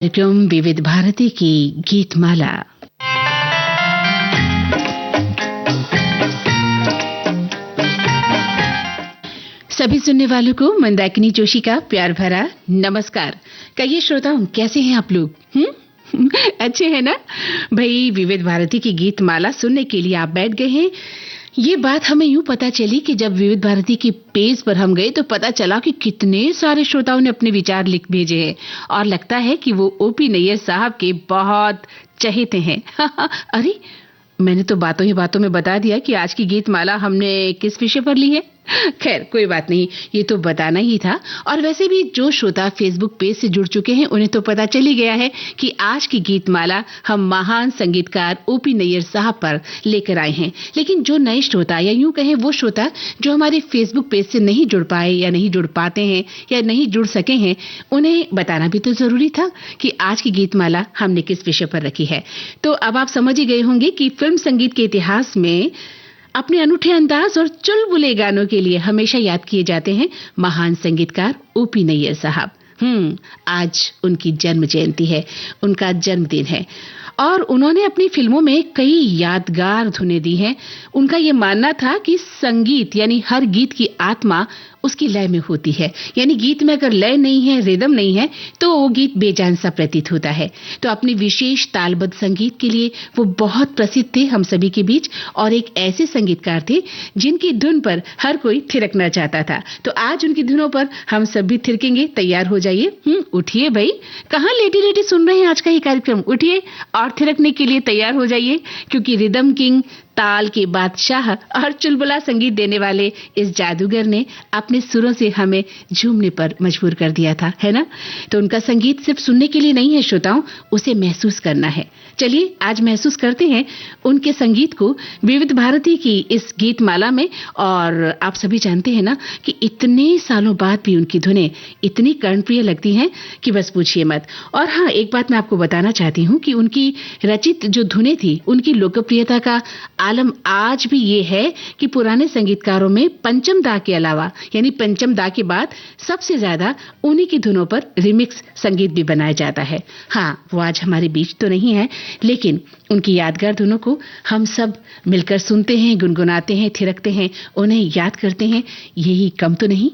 कार्यक्रम विविध भारती की गीतमाला। सभी सुनने वालों को मंदाकिनी जोशी का प्यार भरा नमस्कार। कहिए श्रोताओं, कैसे हैं आप लोग? अच्छे हैं ना भाई? विविध भारती की गीतमाला सुनने के लिए आप बैठ गए हैं। ये बात हमें यूं पता चली कि जब विविध भारती के पेज पर हम गए तो पता चला कि कितने सारे श्रोताओं ने अपने विचार लिख भेजे हैं और लगता है कि वो ओपी नैयर साहब के बहुत चहेते हैं। अरे, मैंने तो बातों ही बातों में बता दिया कि आज की गीतमाला हमने किस विषय पर ली है। खैर कोई बात नहीं, ये तो बताना ही था। और वैसे भी जो श्रोता फेसबुक पेज से जुड़ चुके हैं उन्हें तो पता चल ही गया है कि आज की गीतमाला हम महान संगीतकार ओपी नैयर साहब पर लेकर आए हैं। लेकिन जो नए श्रोता या यूं कहें वो श्रोता जो हमारे फेसबुक पेज से नहीं जुड़ पाए या नहीं जुड़ पाते हैं या नहीं जुड़ सके हैं, उन्हें बताना भी तो जरूरी था कि आज की गीतमाला हमने किस विषय पर रखी है। तो अब आप समझ ही गए होंगे कि फिल्म संगीत के इतिहास में अपने अनूठे अंदाज और चुलबुले गानों के लिए हमेशा याद किए जाते हैं महान संगीतकार ओपी नैयर साहब। आज उनकी जन्म जयंती है, उनका जन्मदिन है और उन्होंने अपनी फिल्मों में कई यादगार धुनें दी हैं। उनका ये मानना था कि संगीत यानी हर गीत की आत्मा उसकी लय में होती है, यानी गीत में अगर लय नहीं है, रिदम नहीं है तो वो गीत बेजान सा प्रतीत होता है। तो अपनी विशेष तालबद्ध संगीत के लिए वो बहुत प्रसिद्ध थे हम सभी के बीच और एक ऐसे संगीतकार थे जिनकी धुन पर हर कोई थिरकना चाहता था। तो आज उनकी धुनों पर हम सब भी थिरकेंगे। तैयार हो जाइए। उठिए भाई, कहाँ लेटी लेटी सुन रहे हैं आज का ये कार्यक्रम? उठिए और थिरकने के लिए तैयार हो जाइए, क्योंकि रिदम किंग, ताल के बादशाह और चुलबुला संगीत देने वाले इस जादूगर ने अपने सुरों से हमें झूमने पर मजबूर कर दिया था, है ना? तो उनका संगीत सिर्फ सुनने के लिए नहीं है श्रोताओं, उसे महसूस करना है। चलिए आज महसूस करते हैं उनके संगीत को विविध भारती की इस गीतमाला में। और आप सभी जानते हैं ना कि इतने सालों बाद भी उनकी धुनें इतनी कर्णप्रिय लगती हैं कि बस पूछिए मत। और हाँ, एक बात मैं आपको बताना चाहती हूँ कि उनकी रचित जो धुनें थी, उनकी लोकप्रियता का आलम आज भी ये है कि पुराने संगीतकारों में पंचम दा के अलावा, यानी पंचम दा के बाद सबसे ज्यादा उन्हीं की धुनों पर रिमिक्स संगीत भी बनाया जाता है। हाँ, वो आज हमारे बीच तो नहीं है, लेकिन उनकी यादगार धुनों को हम सब मिलकर सुनते हैं, गुनगुनाते हैं, थिरकते हैं, उन्हें याद करते हैं। यही कम तो नहीं?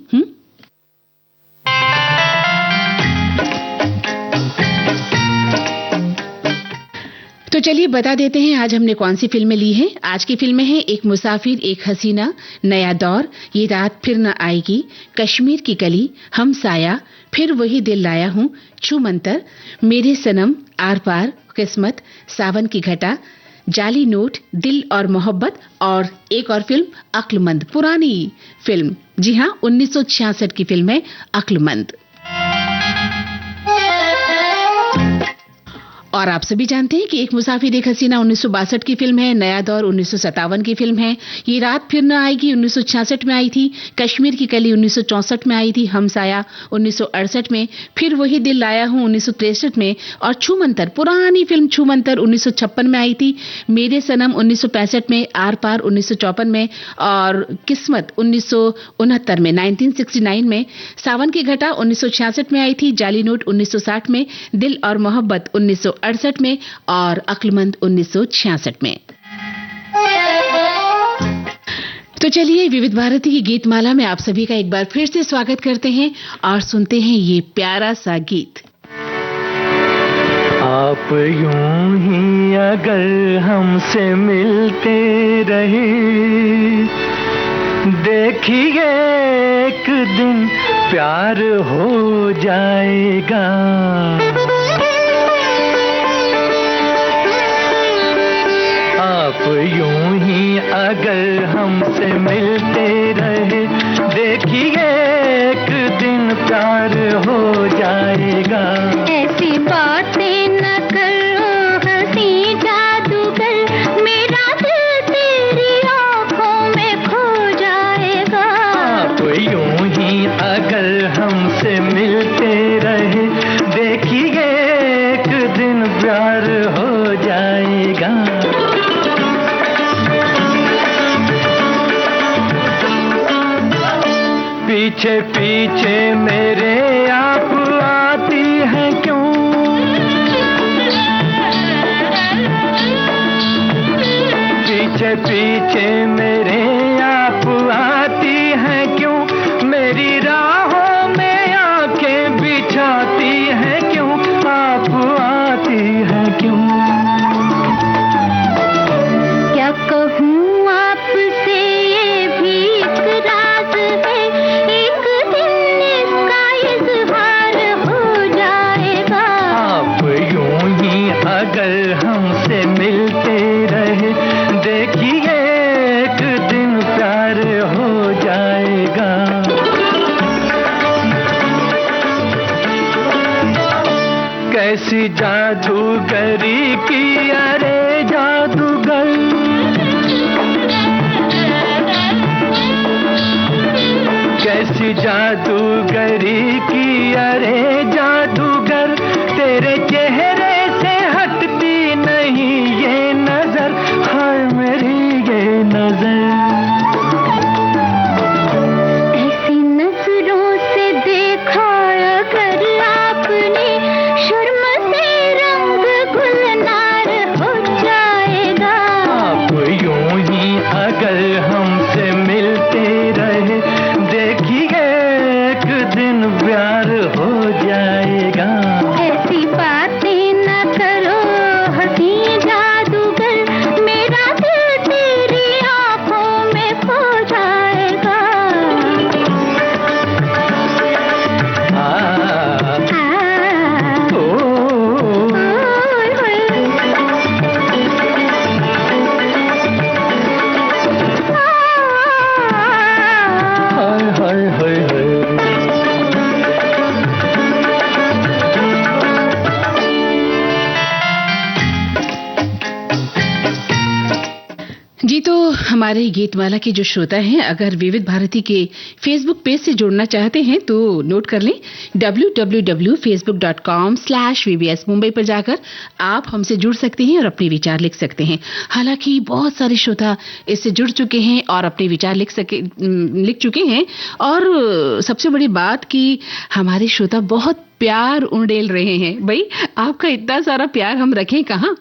तो चलिए बता देते हैं आज हमने कौन सी फिल्में ली हैं। आज की फिल्में हैं एक मुसाफिर एक हसीना, नया दौर, ये रात फिर न आएगी, कश्मीर की कली, हम साया, फिर वही दिल लाया हूँ, छू मंतर, मेरे सनम, आर पार, किस्मत, सावन की घटा, जाली नोट, दिल और मोहब्बत और एक और फिल्म अक्लमंद। पुरानी फिल्म, जी हाँ, 1966 की फिल्म है अक्लमंद। और आप सभी जानते हैं कि एक मुसाफिर एक हसीना 1962 की फिल्म है, नया दौर 1957 की फिल्म है, ये रात फिर न आएगी 1966 में आई थी, कश्मीर की कली 1964 में आई थी, हम साया 1968 में, फिर वही दिल लाया हूं 1963 में और छू मंतर, पुरानी फिल्म छू मंतर 1956 में आई थी, मेरे सनम 1965 में, आर पार 1954 में और किस्मत 1969 में, 1969 में, सावन की घटा 1966 में आई थी, जाली नोट 1960 में, दिल और मोहब्बत 1968 में और अक्लमंद 1966 में। तो चलिए विविध भारती की गीतमाला में आप सभी का एक बार फिर से स्वागत करते हैं और सुनते हैं ये प्यारा सा गीत। आप यूं ही अगर हमसे मिलते रहे, देखिए एक दिन प्यार हो जाएगा। आप यूं ही अगर हमसे मिलते रहे, देखिए एक दिन प्यार हो जाएगा। ऐसी बातें न करो हंसी जादूगर, मेरा दिल तेरी आँखों में खो जाएगा। आप यूं ही अगर हमसे मिलते रहे, देखिए एक दिन प्यार हो जाएगा। पीछे पीछे मेरे आप आती हैं क्यों? के मेरे आप आती हैं क्यों, मेरी राहों में आंखें बिछाती हैं क्यों, आप आती हैं क्यों। क्या कहूँ आपसे ये भी एक राज है, एक दिन इसका इज़हार हो जाएगा। आप यूं ही अगर हमसे मिलते रहे, देखिए एक दिन प्यार हो जाएगा। कैसी जादूगरी की अरे जादूगर, कैसी जादूगरी की अरे जादूगर, तेरे चेहरे से हटती नहीं ये नजर, हाय मेरी ये नजर। ऐसी नजरों से देखा अगर आपने, शर्म से रंग गुलनार हो जाएगा। आप यूं ही अगर हमसे मिलते रहे, देखिए एक दिन प्यार हो जाएगा। ऐसी बातें न करो हंसी जादूगर, मेरा दिल तेरी आंखों में खो जाएगा। ओ, हाय हाय हाय हाय। जी, तो हमारे गीतमाला के जो श्रोता हैं, अगर विविध भारती के फेसबुक पेज से जुड़ना चाहते हैं तो नोट कर लें, www.facebook.com/VBS मुंबई पर जाकर आप हमसे जुड़ सकते हैं और अपने विचार लिख सकते हैं। हालांकि बहुत सारे श्रोता इससे जुड़ चुके हैं और अपने विचार लिख चुके हैं, और सबसे बड़ी बात कि हमारे श्रोता बहुत प्यार उंडेल रहे हैं। भाई, आपका इतना सारा प्यार हम रखें कहाँ?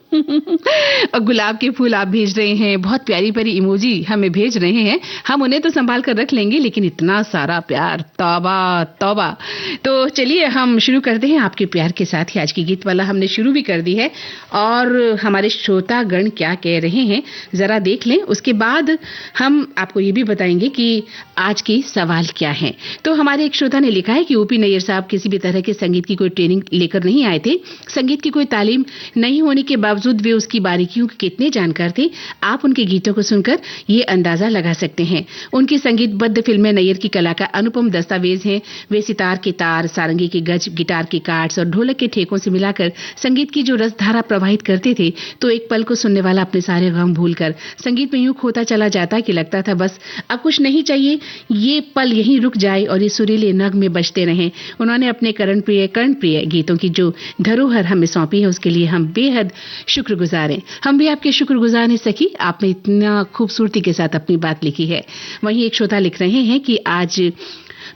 और गुलाब के फूल आप भेज रहे हैं, बहुत प्यारी प्यारी इमोजी हमें भेज रहे हैं, हम उन्हें तो संभाल कर रख लेंगे, लेकिन इतना सारा प्यार, तौबा तौबा। तो चलिए हम शुरू करते हैं आपके प्यार के साथ ही। आज की गीत वाला हमने शुरू भी कर दी है और हमारे श्रोता गण क्या कह रहे हैं जरा देख लें, उसके बाद हम आपको ये भी बताएंगे कि आज के सवाल क्या है। तो हमारे एक श्रोता ने लिखा है कि ओपी नैयर साहब किसी भी तरह के संगीत की कोई ट्रेनिंग लेकर नहीं आए थे, संगीत की कोई तालीम नहीं होने के बावजूद वे उसकी बारीकियों के कितने जानकार थे, आप उनके गीतों को सुनकर ये अंदाजा लगा सकते हैं। उनकी संगीतबद्ध फिल्में नैयर की कला का अनुपम दस्तावेज हैं। वे सितार के तार, सारंगी के गज, गिटार के कार्ड्स और ढोलक के ठेकों से मिलाकर संगीत की जो रसधारा प्रवाहित करते थे, तो एक पल को सुनने वाला अपने सारे गम भूलकर संगीत में यूं खोता चला जाता कि लगता था बस अब कुछ नहीं चाहिए, ये पल यहीं रुक जाए और ये सुरीले नगमे बजते रहें। उन्होंने अपने कर्णप्रिय गीतों की जो धरोहर हमें सौंपी है, उसके लिए हम बेहद शुक्रगुजार हैं। हम भी आपके शुक्रगुजार हैं सखी, आपने इतना खूबसूरती के साथ अपनी बात लिखी है। वहीं एक श्रोता लिख रहे हैं कि आज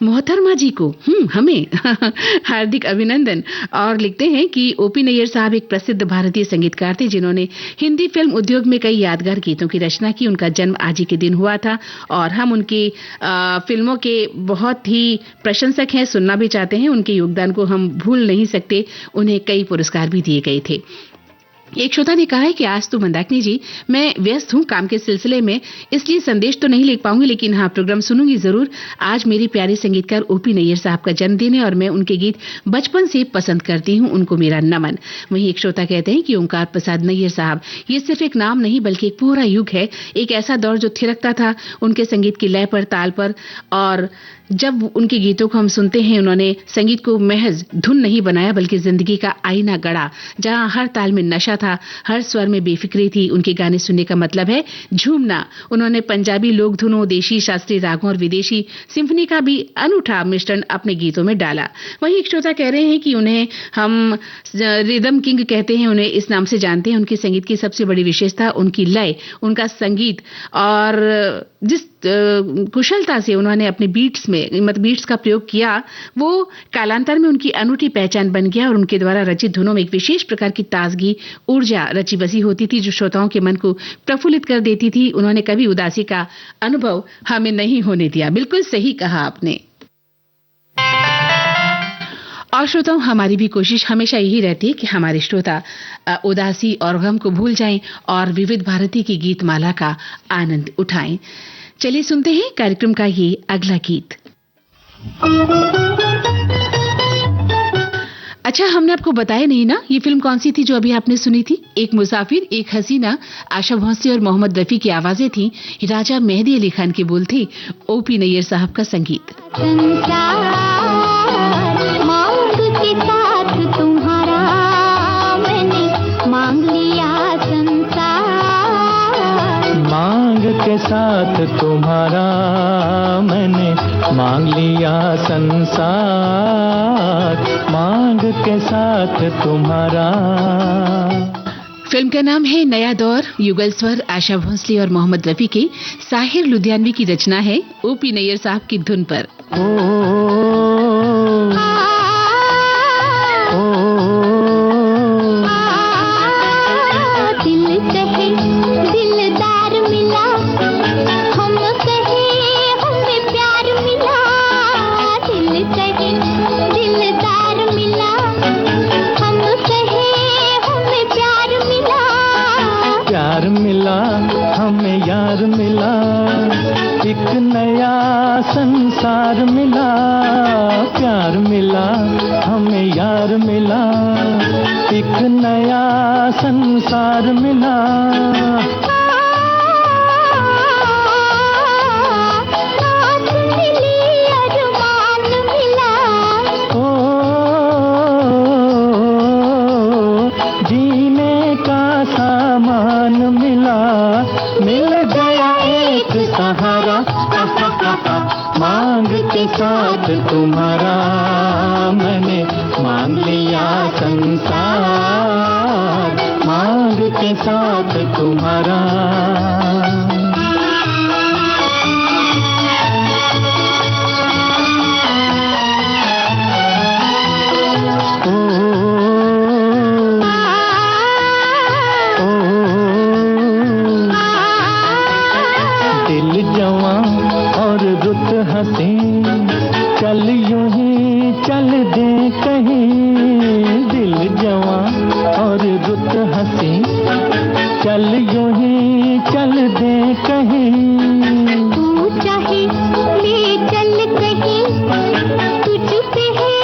मोहतरमा जी को हमें हार्दिक अभिनंदन, और लिखते हैं कि ओपी नैयर साहब एक प्रसिद्ध भारतीय संगीतकार थे जिन्होंने हिंदी फिल्म उद्योग में कई यादगार गीतों की रचना की। उनका जन्म आज ही के दिन हुआ था और हम उनकी फिल्मों के बहुत ही प्रशंसक हैं, सुनना भी चाहते हैं। उनके योगदान को हम भूल नहीं सकते, उन्हें कई पुरस्कार भी दिए गए थे। एक श्रोता ने कहा है कि आज तो मंदाकिनी जी मैं व्यस्त हूँ काम के सिलसिले में, इसलिए संदेश तो नहीं लिख पाऊंगी, लेकिन हाँ प्रोग्राम सुनूंगी जरूर। आज मेरे प्यारे संगीतकार ओपी नैयर साहब का जन्मदिन है और मैं उनके गीत बचपन से पसंद करती हूँ, उनको मेरा नमन। वहीं एक श्रोता कहते हैं कि ओंकार प्रसाद नैयर साहब ये सिर्फ एक नाम नहीं बल्कि एक पूरा युग है, एक ऐसा दौर जो थिरकता था उनके संगीत की लय पर, ताल पर, और जब उनके गीतों को हम सुनते हैं, उन्होंने संगीत को महज धुन नहीं बनाया बल्कि जिंदगी का आईना गढ़ा, जहां हर ताल में नशा था, हर स्वर में बेफिक्री थी। उनके गाने सुनने का मतलब है झूमना। उन्होंने पंजाबी लोक धुनों, देशी शास्त्रीय रागों और विदेशी सिम्फनी का भी अनूठा मिश्रण अपने गीतों में डाला। वहीं एक श्रोता कह रहे हैं कि उन्हें हम रिदम किंग कहते हैं, उन्हें इस नाम से जानते हैं। उनकी संगीत की सबसे बड़ी विशेषता उनकी लय, उनका संगीत और जिस कुशलता से उन्होंने अपने बीट्स में मतलब बीट्स का प्रयोग किया, वो कालांतर में उनकी अनूठी पहचान बन गया और उनके द्वारा रचित धुनों में एक विशेष प्रकार की ताजगी, ऊर्जा रची बसी होती थी जो श्रोताओं के मन को प्रफुल्लित कर देती थी। उन्होंने कभी उदासी का अनुभव हमें नहीं होने दिया। बिल्कुल सही कहा आपने। और श्रोताओं, हमारी भी कोशिश हमेशा यही रहती है कि हमारे श्रोता उदासी और गम को भूल जाएं और विविध भारती की गीत माला का आनंद उठाएं। चलिए सुनते हैं कार्यक्रम का ये अगला गीत। अच्छा, हमने आपको बताया नहीं ना, ये फिल्म कौन सी थी जो अभी आपने सुनी थी? एक मुसाफिर एक हसीना, आशा भोसले और मोहम्मद रफी की आवाजें थी, राजा मेहदी अली खान के बोल थे, ओपी नैयर साहब का संगीत। मांग के साथ तुम्हारा मैंने मांग लिया संसार, मांग के साथ तुम्हारा। फिल्म का नाम है नया दौर। युगल स्वर आशा भोसले और मोहम्मद रफी के, साहिर लुधियानवी की रचना है ओपी नैयर साहब की धुन पर। हमें यार मिला, एक नया संसार मिला, प्यार मिला, हमें यार मिला, एक नया संसार मिला। जीने का सामान मिला, मिल गया एक सहारा, मांग के साथ तुम्हारा मैंने मांग लिया संसार, मांग के साथ तुम्हारा। चल यूं ही चल दे कहीं, दिल जवां और रुत हंसी, चल यूं ही चल दे कहीं। तू चाहे ले चल कहीं, तुझ पे है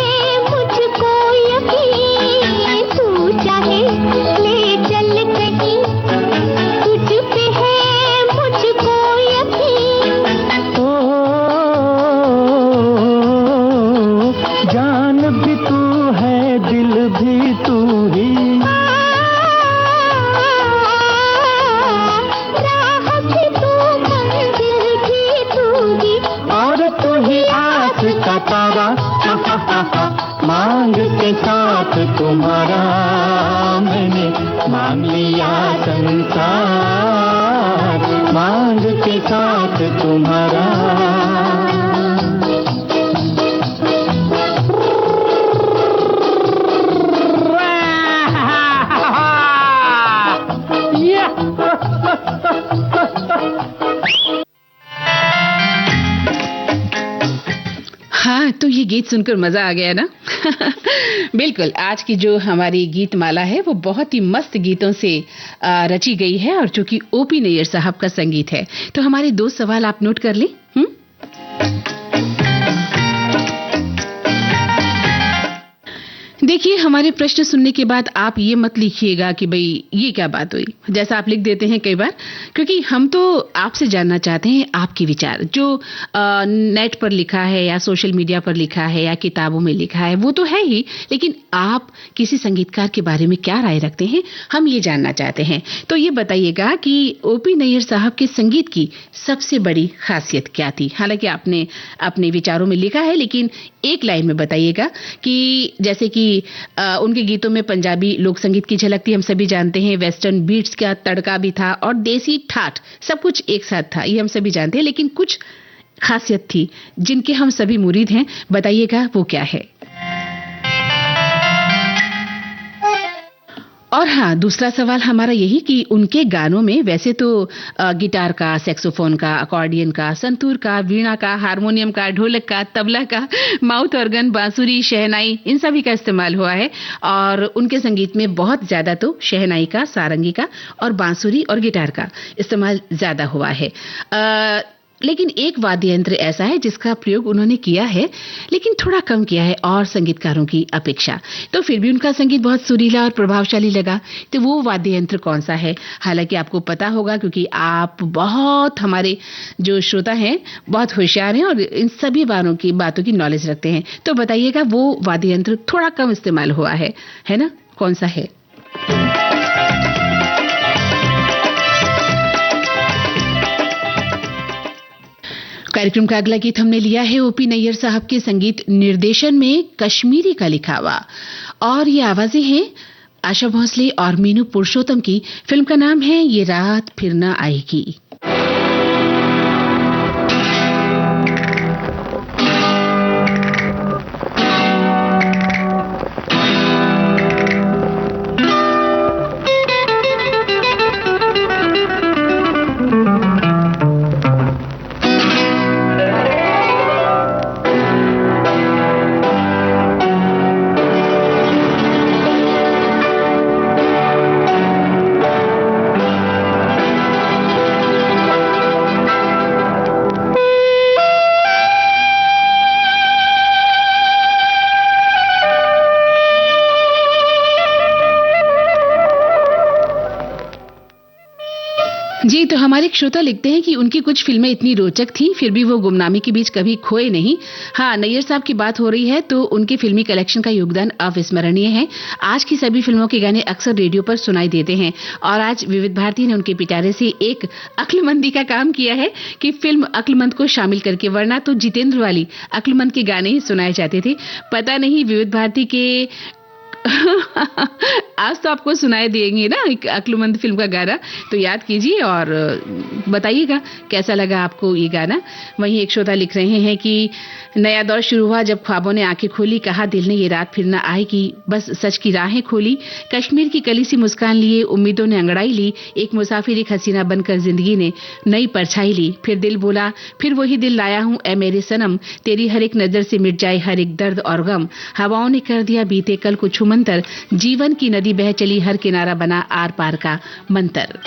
मुझको यकीन, तू चाहे ले चल कहीं, तुझ पे है मुझको यकीन। जान भी तू है, दिल भी तू ही, राह भी तू, मंजिल भी तू ही, और तू ही आस का तारा, मांग के साथ तुम्हारा मैंने मांग लिया संसार, मांग के साथ तुम्हारा। हाँ, तो ये गीत सुनकर मजा आ गया ना? बिल्कुल, आज की जो हमारी गीत माला है वो बहुत ही मस्त गीतों से रची गई है और जो कि ओपी नैयर साहब का संगीत है। तो हमारे 2 सवाल आप नोट कर लें। देखिए, हमारे प्रश्न सुनने के बाद आप ये मत लिखिएगा कि भाई ये क्या बात हुई, जैसा आप लिख देते हैं कई बार, क्योंकि हम तो आपसे जानना चाहते हैं आपके विचार। जो नेट पर लिखा है या सोशल मीडिया पर लिखा है या किताबों में लिखा है वो तो है ही, लेकिन आप किसी संगीतकार के बारे में क्या राय रखते हैं, हम ये जानना चाहते हैं। तो ये बताइएगा कि ओपी नैयर साहब के संगीत की सबसे बड़ी खासियत क्या थी? हालांकि आपने अपने विचारों में लिखा है, लेकिन एक लाइन में बताइएगा कि जैसे कि उनके गीतों में पंजाबी लोक संगीत की झलक थी, हम सभी जानते हैं। वेस्टर्न बीट्स का तड़का भी था और देसी ठाठ, सब कुछ एक साथ था, ये हम सभी जानते हैं। लेकिन कुछ खासियत थी जिनके हम सभी मुरीद हैं, बताइएगा वो क्या है। और हाँ, दूसरा सवाल हमारा यही कि उनके गानों में वैसे तो गिटार का, सैक्सोफोन का, अकॉर्डियन का, संतूर का, वीणा का, हारमोनियम का, ढोलक का, तबला का, माउथ ऑर्गन, बांसुरी, शहनाई, इन सभी का इस्तेमाल हुआ है। और उनके संगीत में बहुत ज्यादा तो शहनाई का, सारंगी का और बांसुरी और गिटार का इस्तेमाल ज्यादा हुआ है। लेकिन एक वाद्य यंत्र ऐसा है जिसका प्रयोग उन्होंने किया है लेकिन थोड़ा कम किया है और संगीतकारों की अपेक्षा, तो फिर भी उनका संगीत बहुत सुरीला और प्रभावशाली लगा। तो वो वाद्य यंत्र कौन सा है? हालांकि आपको पता होगा क्योंकि आप बहुत, हमारे जो श्रोता हैं बहुत होशियार हैं और इन सभी बातों की नॉलेज रखते हैं। तो बताइएगा वो वाद्य यंत्र थोड़ा कम इस्तेमाल हुआ है ना, कौन सा है? कार्यक्रम का अगला गीत हमने लिया है ओपी नैयर साहब के संगीत निर्देशन में कश्मीरी का लिखा हुआ, और ये आवाजें हैं आशा भोसले और मीनू पुरुषोत्तम की। फिल्म का नाम है ये रात फिर न आएगी। जी, तो हमारे श्रोता लिखते हैं कि उनकी कुछ फिल्में इतनी रोचक थी फिर भी वो गुमनामी के बीच कभी खोए नहीं। हाँ, नैयर साहब की बात हो रही है तो उनके फिल्मी कलेक्शन का योगदान अविस्मरणीय है। आज की सभी फिल्मों के गाने अक्सर रेडियो पर सुनाई देते हैं और आज विविध भारती ने उनके पिटारे से एक अक्लमंदी का काम किया है कि फिल्म अक्लमंद को शामिल करके, वरना तो जितेंद्र वाली अक्लमंद के गाने ही सुनाए जाते थे। पता नहीं विविध भारती के आज तो आपको सुनाई देंगे ना एक अक्लमंद फिल्म का गाना, तो याद कीजिए और बताइएगा कैसा लगा आपको ये गाना। वहीं एक श्रोता लिख रहे हैं कि नया दौर शुरू हुआ जब ख्वाबों ने आंखें खोली, कहा दिल ने ये रात फिर न आएगी, बस सच की राहें खोली, कश्मीर की कली सी मुस्कान लिए उम्मीदों ने अंगड़ाई ली, एक मुसाफिर एक हसीना बनकर जिंदगी ने नई परछाई ली, फिर दिल बोला फिर वही दिल लाया हूं ए मेरे सनम, तेरी हर एक नजर से मिट जाए हर एक दर्द और गम, हवाओं ने कर दिया बीते कल को छुमंतर, जीवन की नदी बह चली हर किनारा बना आर पार का मंतर।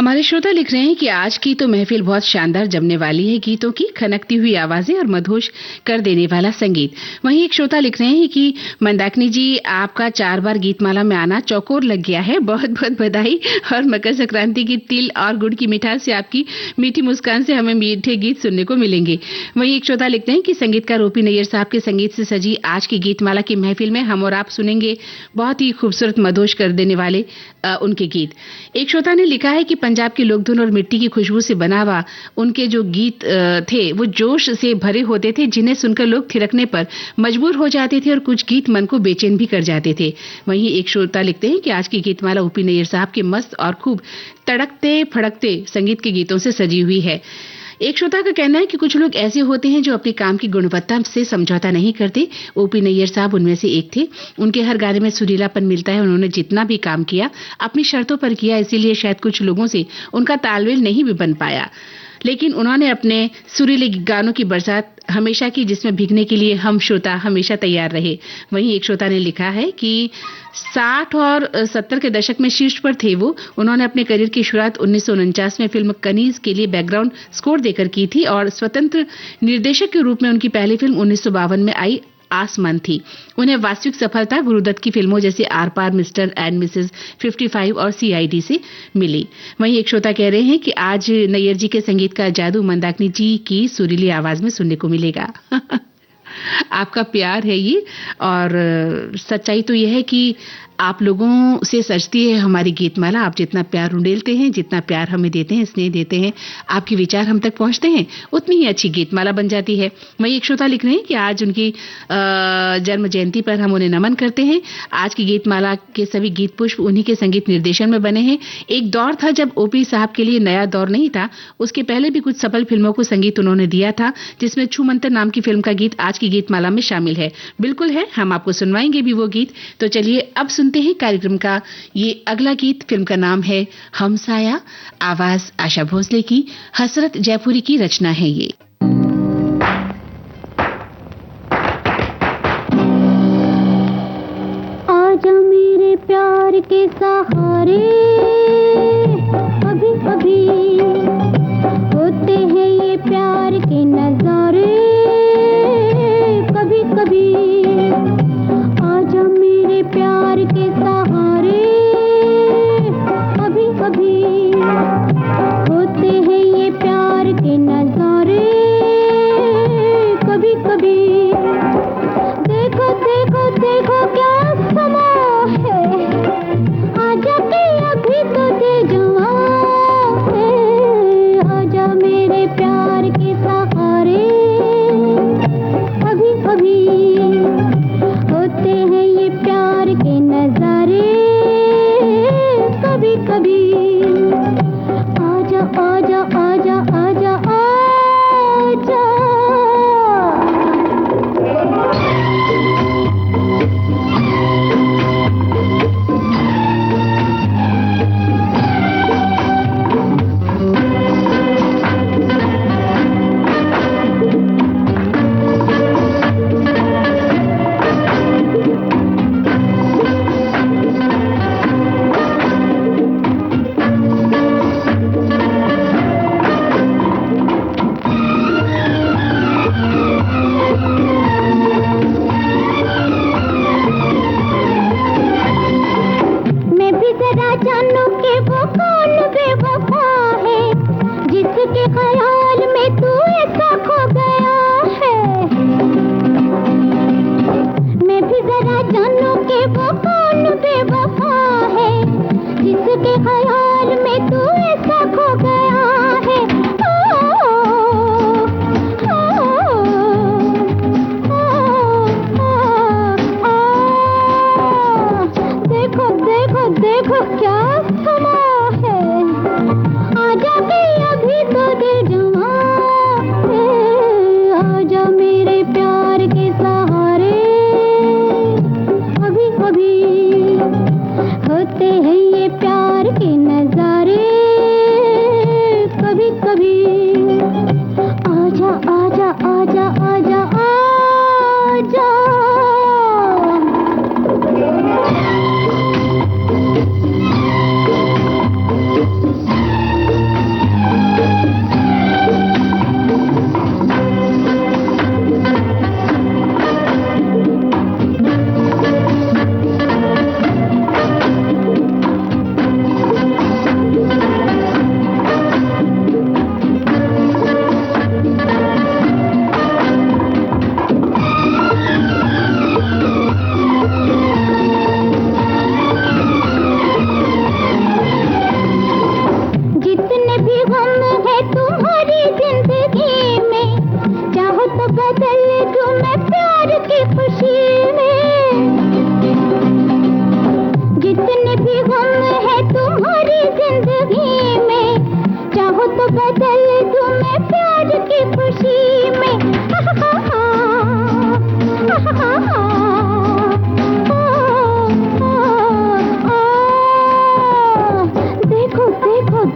हमारे श्रोता लिख रहे हैं कि आज की तो महफिल बहुत शानदार जमने वाली है। गीतों की खनकती हुई आवाजें और मदहोश कर देने वाला संगीत। वहीं एक श्रोता लिख रहे हैं कि मंदाकिनी जी, आपका 4 बार गीतमाला में आना चौकोर लग गया है। बहुत बहुत बधाई। और मकर संक्रांति की तिल और गुड़ की मिठास से, आपकी मीठी मुस्कान से हमें मीठे गीत सुनने को मिलेंगे। वहीं एक श्रोता लिखते हैं कि संगीतकार ओपी नैयर साहब के संगीत से सजी आज की गीतमाला की महफिल में हम और आप सुनेंगे बहुत ही खूबसूरत मदहोश कर देने वाले उनके गीत। एक श्रोता ने लिखा है कि पंजाब की लोकधुन और मिट्टी की खुशबू से बना हुआ उनके जो गीत थे वो जोश से भरे होते थे, जिन्हें सुनकर लोग थिरकने पर मजबूर हो जाते थे और कुछ गीत मन को बेचैन भी कर जाते थे। वहीं एक श्रोता लिखते हैं कि आज की गीतमाला ओपी नैयर साहब के मस्त और खूब तड़कते फड़कते संगीत के गीतों से सजी हुई है। एक श्रोता का कहना है कि कुछ लोग ऐसे होते हैं जो अपने काम की गुणवत्ता से समझौता नहीं करते। ओपी नैयर साहब उनमें से एक थे। उनके हर गाने में सुरीलापन मिलता है। उन्होंने जितना भी काम किया अपनी शर्तों पर किया, इसीलिए शायद कुछ लोगों से उनका तालमेल नहीं भी बन पाया, लेकिन उन्होंने अपने सुरीले गानों की बरसात हमेशा की, जिसमें भीगने के लिए हम श्रोता हमेशा तैयार रहे। वहीं एक श्रोता ने लिखा है कि 60 और 70 के दशक में शीर्ष पर थे वो। उन्होंने अपने करियर की शुरुआत 1949 में फिल्म कनीज के लिए बैकग्राउंड स्कोर देकर की थी और स्वतंत्र निर्देशक के रूप में उनकी पहली फिल्म 1952 में आई आसमान थी। उन्हें वास्तविक सफलता गुरुदत्त की फिल्मों जैसे Aar Paar, Mister and Missus 55 और सीआईडी से मिली। वहीं एक श्रोता कह रहे हैं कि आज नैयर जी के संगीत का जादू मंदाकिनी जी की सुरीली आवाज में सुनने को मिलेगा। आपका प्यार है ये, और सच्चाई तो यह है कि आप लोगों से सजती है हमारी गीतमाला। आप जितना प्यार उंडेलते हैं, जितना प्यार हमें देते हैं, स्नेह देते हैं, आपके विचार हम तक पहुंचते हैं, उतनी ही अच्छी गीतमाला बन जाती है। वहीं एक श्रोता लिख रहे हैं कि आज उनकी जन्म जयंती पर हम उन्हें नमन करते हैं। आज की गीतमाला के सभी गीत पुष्प उन्हीं के संगीत निर्देशन में बने हैं। एक दौर था जब ओपी साहब के लिए नया दौर नहीं था, उसके पहले भी कुछ सफल फिल्मों को संगीत उन्होंने दिया था, जिसमें छू मंतर नाम की फिल्म का गीत आज की गीतमाला में शामिल है। बिल्कुल है, हम आपको सुनवाएंगे भी वो गीत। तो चलिए अब सुनते हैं कार्यक्रम का ये अगला गीत। फिल्म का नाम है हमसाया, आवाज आशा भोसले की, हसरत जयपुरी की रचना है ये। आजा मेरे प्यार के सहारे, अभी अभी होते हैं ये प्यार के नजारे, कभी कभी आजा मेरे प्यार के सहारे, अभी अभी होते हैं ये प्यार के नजारे।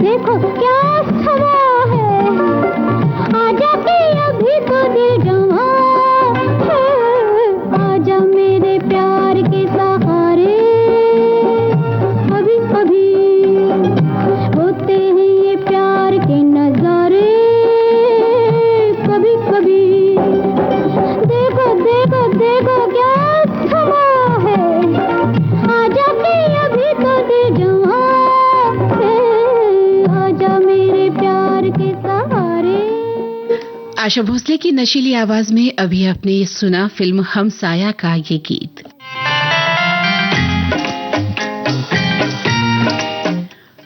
देखो क्या हवा है, आजा के अभी तो दिल जमा है, आजा मेरे प्यार के सहारे, अभी अभी होते हैं ये प्यार के नजारे, कभी कभी देखो देखो देखो क्या थमा है, आजा के अभी तो दिल जमा है, आजा मेरे प्यार के सहारे। आशा भोसले की नशीली आवाज में अभी आपने सुना फिल्म हम साया का ये गीत।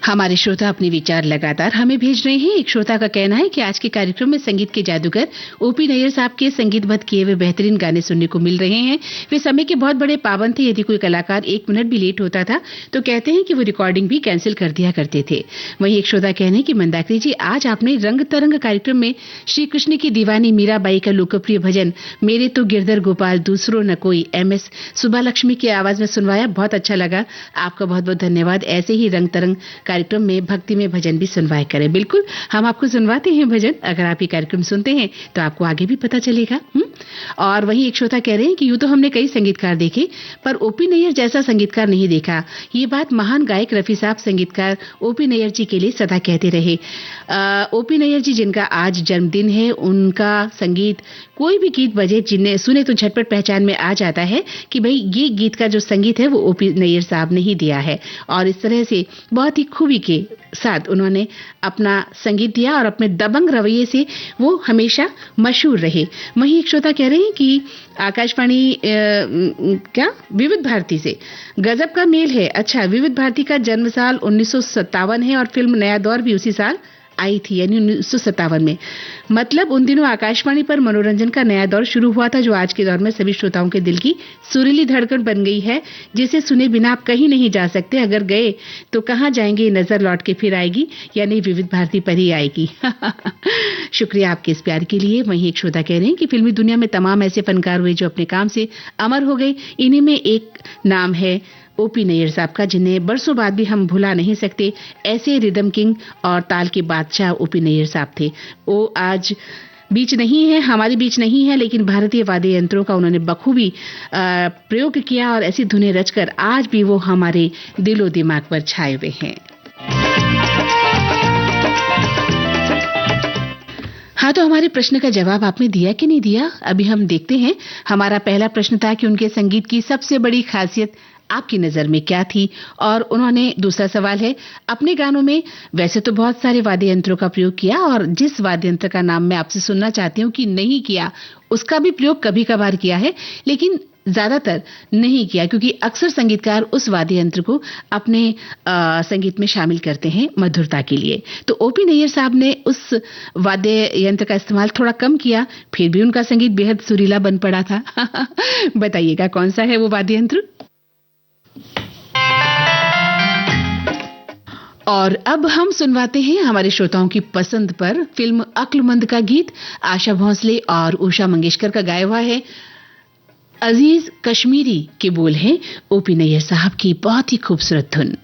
हमारे श्रोता अपने विचार लगातार हमें भेज रहे हैं। एक श्रोता का कहना है कि आज के कार्यक्रम में संगीत के जादूगर ओपी नैयर साहब के संगीतबद्ध किए हुए बेहतरीन गाने सुनने को मिल रहे हैं। वे समय के बहुत बड़े पाबंद थे। यदि कोई कलाकार 1 मिनट भी लेट होता था तो कहते हैं कि वो रिकॉर्डिंग भी कैंसिल कर दिया करते थे। वहीं एक श्रोता कहने हैं कि मंदाकिनी जी, आज आपने रंग तरंग कार्यक्रम में श्री कृष्ण की दीवानी मीराबाई का लोकप्रिय भजन मेरे तो गिरधर गोपाल दूसरो न कोई MS सुब्बालक्ष्मी की आवाज में सुनवाया, बहुत अच्छा लगा। आपका बहुत बहुत धन्यवाद। ऐसे ही रंग तरंग कार्यक्रम में भक्ति में भजन भी सुनवाया करें। बिल्कुल, हम आपको सुनवाते हैं भजन। अगर आप ये कार्यक्रम सुनते हैं तो आपको आगे भी पता चलेगा। और वहीं एक श्रोता कह रहे हैं कि यूं तो हमने कई संगीतकार देखे पर ओपी नैयर जैसा संगीतकार नहीं देखा। ये बात महान गायक रफी साहब संगीतकार ओपी नैयर जी के लिए सदा कहते रहे। ओपी नैयर जी जिनका आज जन्मदिन है, उनका संगीत कोई भी गीत बजे जिन्हें सुने तो झटपट पहचान में आ जाता है कि भाई ये गीत का जो संगीत है वो ओपी नैयर साहब ने ही दिया है। और इस तरह से बहुत ही खूबी के साथ उन्होंने अपना संगीत दिया और अपने दबंग रवैये से वो हमेशा मशहूर रहे। वहीं एक श्रोता कह रहे हैं कि आकाशवाणी क्या विविध भारती से गजब का मेल है। अच्छा, विविध भारती का जन्म साल 1957 है और फिल्म नया दौर भी उसी साल आई थी, यानी 1957 में। मतलब उन दिनों आकाशवाणी पर मनोरंजन का नया दौर शुरू हुआ था जो आज के दौर में सभी श्रोताओं के दिल की सुरीली धड़कन बन गई है, जिसे सुने बिना आप कहीं नहीं जा सकते। अगर गए तो कहां जाएंगे, नजर लौट के फिर आएगी, यानी विविध भारती पर ही आएगी। शुक्रिया आपके इस प्यार के लिए। वहीं एक श्रोता कह रहे हैं कि फिल्मी दुनिया में तमाम ऐसे फनकार हुए जो अपने काम से अमर हो गए। इन्हीं में एक नाम है ओपी नैयर साहब का, जिन्हें बरसों बाद भी हम भुला नहीं सकते। ऐसे रिदम किंग और ताल के बादशाह ओपी नैयर साहब थे। वो आज बीच नहीं है, हमारे बीच नहीं है, लेकिन भारतीय वाद्य यंत्रों का उन्होंने बखूबी प्रयोग किया और ऐसी धुनें रचकर आज भी वो हमारे दिलो दिमाग पर छाए हुए हैं। हाँ, तो हमारे प्रश्न का जवाब आपने दिया कि नहीं दिया, अभी हम देखते हैं। हमारा पहला प्रश्न था कि उनके संगीत की सबसे बड़ी खासियत आपकी नजर में क्या थी, और उन्होंने दूसरा सवाल है, अपने गानों में वैसे तो बहुत सारे वाद्य यंत्रों का प्रयोग किया और जिस वाद्य यंत्र का नाम मैं आपसे सुनना चाहती हूँ कि नहीं किया, उसका भी प्रयोग कभी कभार किया है, लेकिन ज्यादातर नहीं किया, क्योंकि अक्सर संगीतकार उस वाद्य यंत्र को अपने संगीत में शामिल करते हैं मधुरता के लिए। तो ओपी नैयर साहब ने उस वाद्य यंत्र का इस्तेमाल थोड़ा कम किया, फिर भी उनका संगीत बेहद सुरीला बन पड़ा था। बताइएगा कौन सा है वो वाद्य यंत्र। और अब हम सुनवाते हैं हमारे श्रोताओं की पसंद पर फिल्म अक्लमंद का गीत। आशा भोसले और उषा मंगेशकर का गाया हुआ है। अजीज कश्मीरी के बोल हैं ओपी नैयर साहब की बहुत ही खूबसूरत धुन।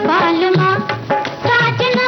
बालमा साजना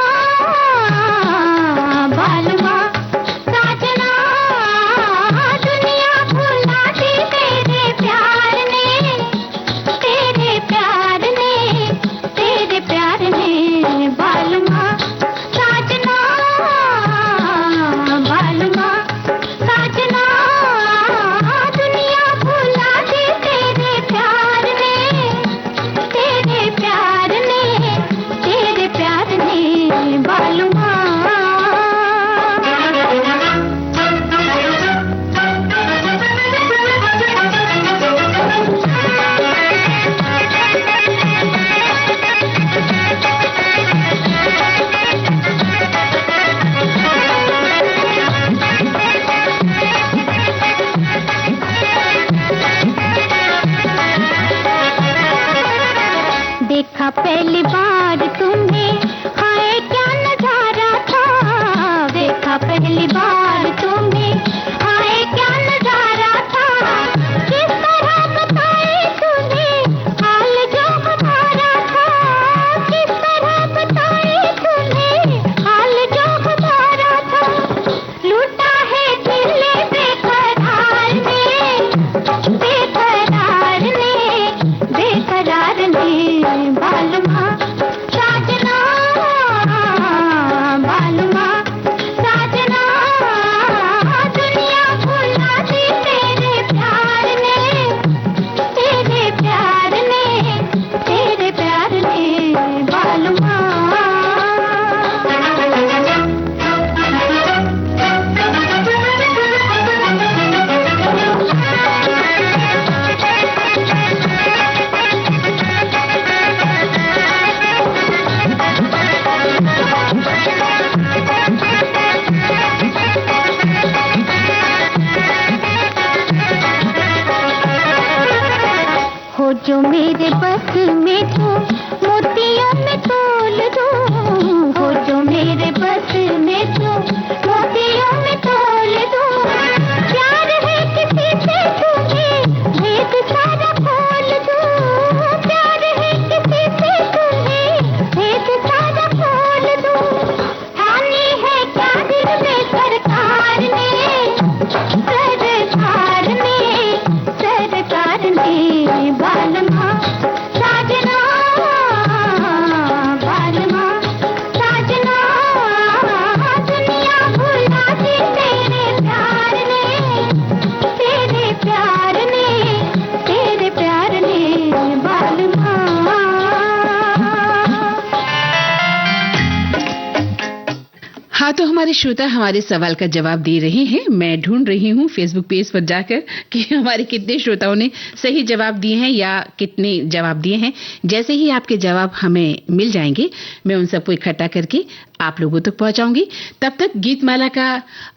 हमारे श्रोता हमारे सवाल का जवाब दे रहे हैं। मैं ढूंढ रही हूँ फेसबुक पेज पर जाकर कि हमारे कितने श्रोताओं ने सही जवाब दिए हैं या कितने जवाब दिए हैं। जैसे ही आपके जवाब हमें मिल जाएंगे, मैं उन सबको इकट्ठा करके आप लोगों तक पहुंचाऊंगी। तब तक गीतमाला का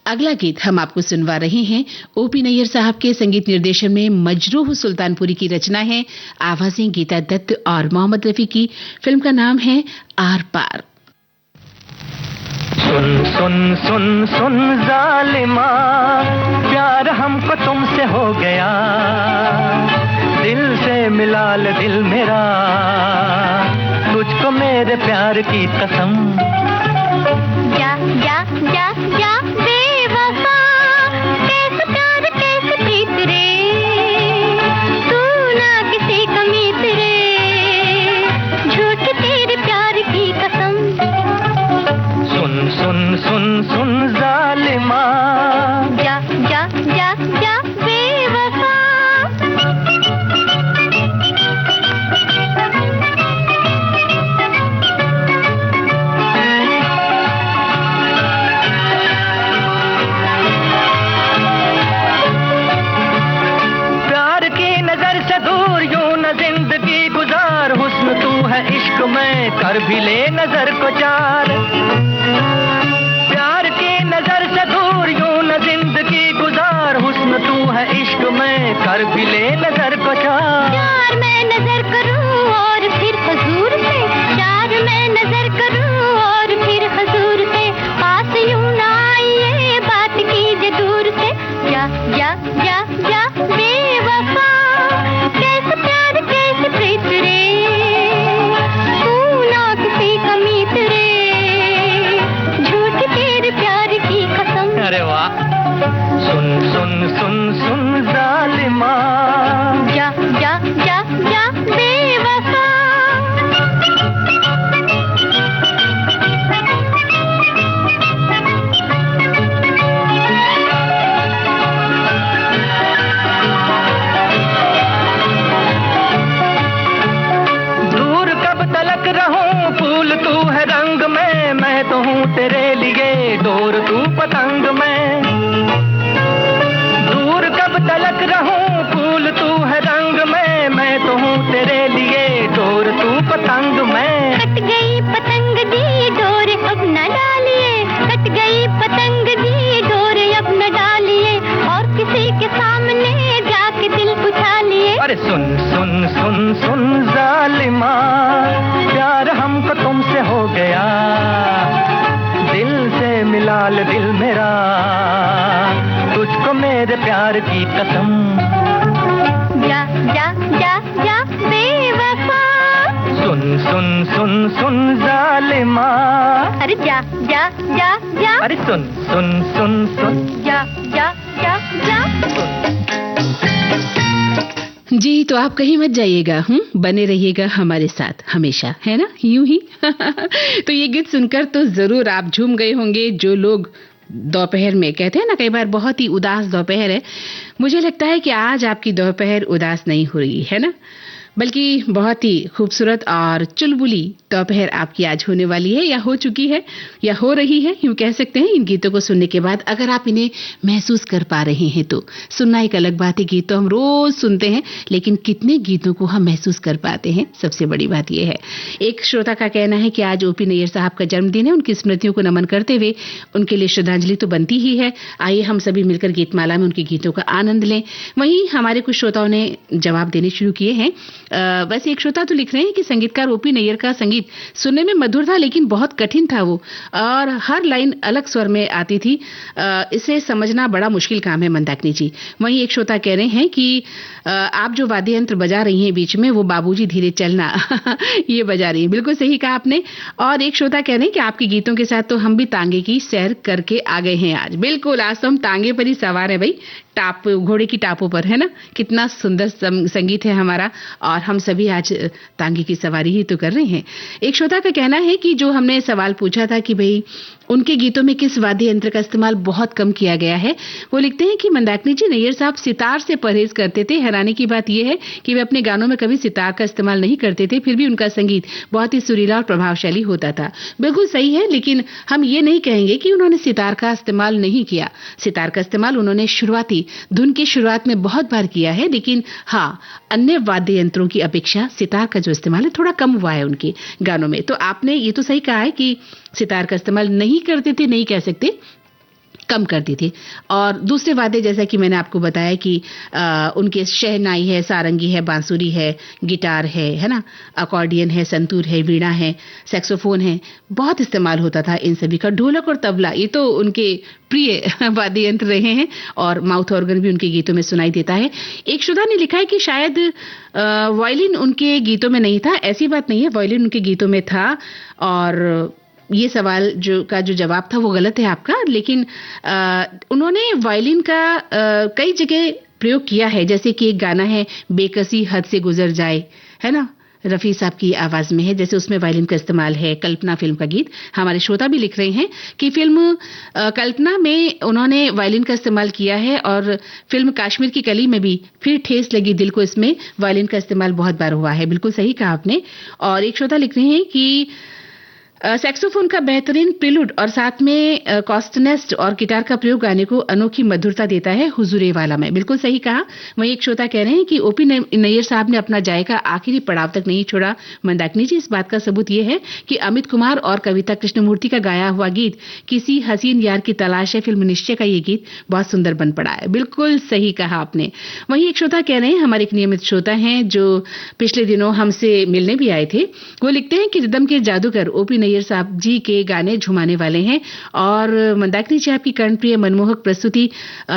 अगला गीत हम आपको सुनवा रहे हैं। ओपी नैयर साहब के संगीत निर्देशन में मजरूह सुल्तानपुरी की रचना है, आवाजें गीता दत्त और मोहम्मद रफी की। फिल्म का नाम है आर पार। सुन सुन सुन सुन जालिमा, प्यार हमको तुमसे हो गया, दिल से मिला ले दिल मेरा, तुझको मेरे प्यार की कसम। जा जा जा जा बेवफा, कैसे प्यार कैसे प्रीत रे, तू ना किसी कमीत रे, झूठ तेरे प्यार की कसम। सुन सुन सुन सुन जालिमा, जा जा जा जा बेवफा। प्यार की नजर से दूर यूं न जिंदगी गुजार, हुस्न तू है इश्क में कर भी ले नजर को चार। प्यार की नजर से दूर यूं न जिंदगी गुजार, हुस्न तू है इश्क में कर भी ले नजर को चार। प्यार मैं नजर करूं और फिर हुजूर से, प्यार मैं नजर करूं और फिर हुजूर से, पास यूं ना आइए बात कीजिए दूर से। जा जा जा जा बेवफा, कैसे प्यार कैसे प्रीत रे, तू ना किसी कमीत रे, झूठ तेरे प्यार की कसम। अरे वाह। सुन सुन सुन सुन जालिमा, जा जा जा जा बेवफा। दूर कब तलक रहूं फूल तू है रंग में, मैं तो हूँ तेरे लिए डोर तू पतंग में। दूर कब तलक रहूं फूल तू है रंग में, मैं तो हूँ तेरे लिए डोर तू पतंग में। कट गई पतंग दी डोर अब न डालिए, कट गई पतंग दी डोर अब न डालिए, और किसी के सामने जाके दिल बुझा लिए। अरे सुन सुन सुन सुन जालिमा, प्यार हमको तुमसे हो गया, दिल से मिला ले दिल मेरा, तुझको मेरे प्यार की कसम। जा जा जा जा बेवफा। सुन सुन सुन सुन जालिमा, अरे जा जा जा जा, अरे सुन सुन सुन सुन जा जा जा जा। जी, तो आप कहीं मत जाइएगा, बने रहिएगा हमारे साथ हमेशा, है ना, यूं ही। तो ये गीत सुनकर तो जरूर आप झूम गए होंगे। जो लोग दोपहर में कहते हैं ना, कई बार बहुत ही उदास दोपहर है, मुझे लगता है कि आज आपकी दोपहर उदास नहीं हो रही है ना, बल्कि बहुत ही खूबसूरत और चुलबुली दोपहर आपकी आज होने वाली है, या हो चुकी है, या हो रही है, यूं कह सकते हैं। इन गीतों को सुनने के बाद अगर आप इन्हें महसूस कर पा रहे हैं तो सुनना एक अलग बात है। गीत तो हम रोज सुनते हैं, लेकिन कितने गीतों को हम महसूस कर पाते हैं, सबसे बड़ी बात यह है। एक श्रोता का कहना है कि आज ओपी नैयर साहब का जन्मदिन है, उनकी स्मृतियों को नमन करते हुए उनके लिए श्रद्धांजलि तो बनती ही है। आइए हम सभी मिलकर गीतमाला में उनके गीतों का आनंद लें। वहीं हमारे कुछ श्रोताओं ने जवाब देने शुरू किए हैं। वैसे एक श्रोता तो लिख रहे हैं कि संगीतकार ओपी नैयर का संगीत सुनने में मधुर था, लेकिन बहुत कठिन था वो, और हर लाइन अलग स्वर में आती थी, इसे समझना बड़ा मुश्किल काम है मंदाकिनी जी। वहीं एक श्रोता कह रहे हैं कि आप जो वाद्य यंत्र बजा रही हैं बीच में, वो बाबूजी धीरे चलना ये बजा रही हैं। बिल्कुल सही कहा आपने। और एक श्रोता कह रहे हैं कि आपके गीतों के साथ तो हम भी तांगे की सैर करके आ गए हैं आज। बिल्कुल, आज तो हम तांगे पर ही सवार है भाई, टाप घोड़े की टापों पर, है ना। कितना सुंदर संगीत है हमारा, और हम सभी आज तांगे की सवारी ही तो कर रहे हैं। एक श्रोता का कहना है कि जो हमने सवाल पूछा था कि भाई उनके गीतों में किस वाद्य यंत्र का इस्तेमाल बहुत कम किया गया है। वो लिखते हैं कि मंदाकिनी जी, नैयर साहब सितार से परहेज करते थे। हैरानी की बात यह है कि वे अपने गानों में कभी सितार का इस्तेमाल नहीं करते थे, फिर भी उनका संगीत बहुत ही सुरीला और प्रभावशाली होता था। बिल्कुल सही है, लेकिन हम ये नहीं कहेंगे कि उन्होंने सितार का इस्तेमाल नहीं किया। सितार का इस्तेमाल उन्होंने शुरुआती धुन की शुरुआत में बहुत बार किया है, लेकिन हाँ, अन्य वाद्य यंत्रों की अपेक्षा सितार का जो इस्तेमाल है थोड़ा कम हुआ है उनके गानों में। तो आपने ये तो सही कहा है कि सितार का इस्तेमाल नहीं करते थे, नहीं कह सकते, कम करती थी। और दूसरे वाद्य जैसा कि मैंने आपको बताया कि उनके शहनाई है, सारंगी है, बांसुरी है, गिटार है ना, अकॉर्डियन है, संतूर है, वीणा है, सैक्सोफोन है, बहुत इस्तेमाल होता था इन सभी का। ढोलक और तबला ये तो उनके प्रिय वाद्य यंत्र रहे हैं और माउथ ऑर्गन भी उनके गीतों में सुनाई देता है। एक श्रोता ने लिखा है कि शायद वायलिन उनके गीतों में नहीं था। ऐसी बात नहीं है, वायलिन उनके गीतों में था और ये सवाल जो जवाब था वो गलत है आपका। लेकिन उन्होंने वायलिन का कई जगह प्रयोग किया है, जैसे कि एक गाना है बेकसी हद से गुजर जाए, है ना, रफी साहब की आवाज में है, जैसे उसमें वायलिन का इस्तेमाल है। कल्पना फिल्म का गीत, हमारे श्रोता भी लिख रहे हैं कि फिल्म कल्पना में उन्होंने वायलिन का इस्तेमाल किया है और फिल्म कश्मीर की कली में भी फिर ठेस लगी दिल को, इसमें वायलिन का इस्तेमाल बहुत बार हुआ है। बिल्कुल सही कहा आपने। और एक श्रोता लिख रहे हैं कि सैक्सोफोन का बेहतरीन प्रिलूड और साथ में कॉस्टनेस्ट और गिटार का प्रयोग गाने को अनोखी मधुरता देता है हुजूरे वाला में। बिल्कुल सही कहा। वहीं एक श्रोता कह रहे हैं कि ओपी नैयर साहब ने अपना जायका आखिरी पड़ाव तक नहीं छोड़ा। मंदाकिनी जी, इस बात का सबूत यह है कि अमित कुमार और कविता कृष्णमूर्ति का गाया हुआ गीत किसी हसीन यार की तलाश है, फिल्म निश्चय का ये गीत बहुत सुंदर बन पड़ा है। बिल्कुल सही कहा आपने। वहीं एक श्रोता कह रहे हैं, हमारे एक नियमित श्रोता हैं जो पिछले दिनों हमसे मिलने भी आए थे, वो लिखते हैं कि रिदम के जादूगर ओपी नैयर साहब जी के गाने झुमाने वाले हैं और मंदाकिनी जी, आपकी कर्णप्रिय मनमोहक प्रस्तुति